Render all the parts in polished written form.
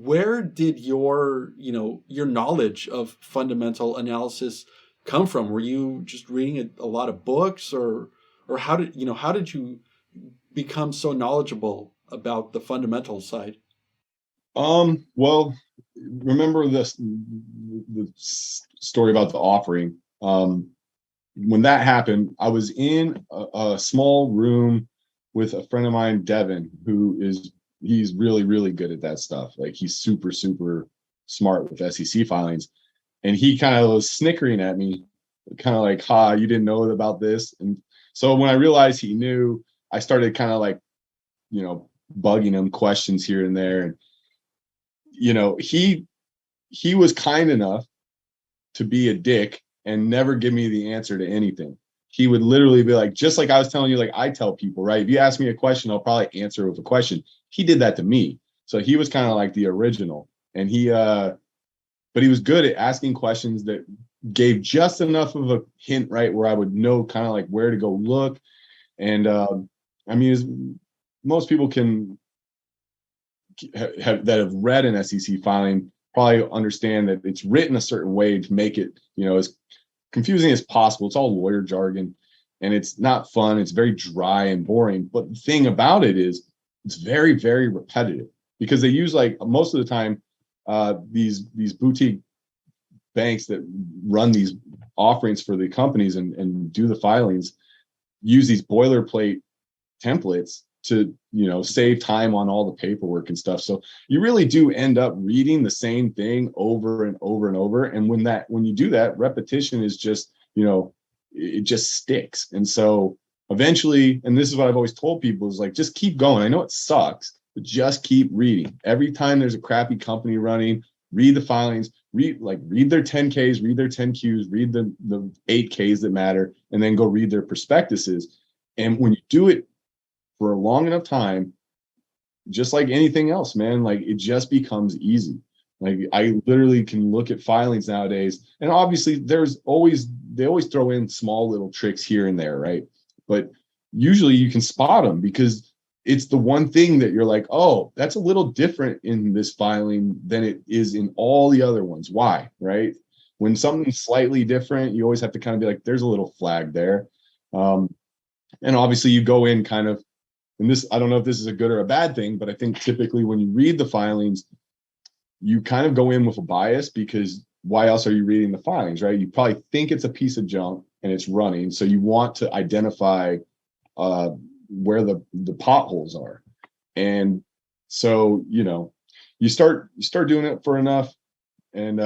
where did your knowledge of fundamental analysis come from? Were you just reading a lot of books, or how did you become so knowledgeable about the fundamental side? Well, remember the story about the offering. When that happened, I was in a small room with a friend of mine, Devin, he's really, really good at that stuff. Like he's super, super smart with SEC filings. And he kind of was snickering at me, kind of like, ha, you didn't know about this. And so when I realized he knew, I started kind of like, bugging him questions here and there. And, he was kind enough to be a dick and never give me the answer to anything. He would literally be like, just like I was telling you, like I tell people, right? If you ask me a question, I'll probably answer with a question. He did that to me. So he was kind of like the original. And but he was good at asking questions that gave just enough of a hint, right? Where I would know kind of like where to go look. And I mean, as most people can that have read an SEC filing probably understand that it's written a certain way to make it, as confusing as possible. It's all lawyer jargon and it's not fun. It's very dry and boring. But the thing about it is it's very, very repetitive because they use, like, most of the time, these boutique banks that run these offerings for the companies and do the filings use these boilerplate templates to save time on all the paperwork and stuff. So you really do end up reading the same thing over and over and over. And when you do that, repetition is just, it just sticks. And so eventually, and this is what I've always told people, is like, just keep going. I know it sucks, but just keep reading. Every time there's a crappy company running, read the filings, read their 10Ks, read their 10Qs, read the 8Ks that matter, and then go read their prospectuses. And when you do it for a long enough time, just like anything else, man, like it just becomes easy. Like I literally can look at filings nowadays, and obviously they always throw in small little tricks here and there, right? But usually you can spot them because it's the one thing that you're like, oh, that's a little different in this filing than it is in all the other ones. Why, right? When something's slightly different, you always have to kind of be like, there's a little flag there. And obviously you go in kind of, and this, I don't know if this is a good or a bad thing, but I think typically when you read the filings, you kind of go in with a bias because why else are you reading the filings, right? You probably think it's a piece of junk and it's running. So you want to identify where the potholes are. And so, you start doing it for enough and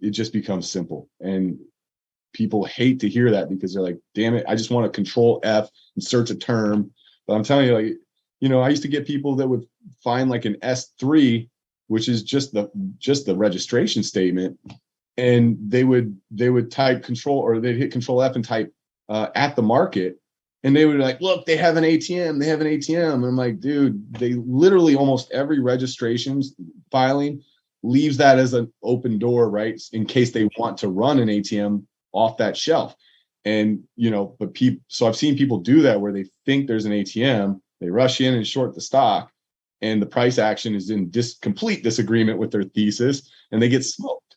it just becomes simple. And people hate to hear that because they're like, damn it, I just want to control F and search a term. But I'm telling you, like, I used to get people that would find like an S3, which is just the registration statement, and they would type control, or they'd hit control F and type at the market, and they would be like, look, they have an ATM, they have an ATM. And I'm like, dude, they literally almost every registration filing leaves that as an open door, right? In case they want to run an ATM off that shelf. And, but so I've seen people do that where they think there's an ATM, they rush in and short the stock, and the price action is in complete disagreement with their thesis, and they get smoked.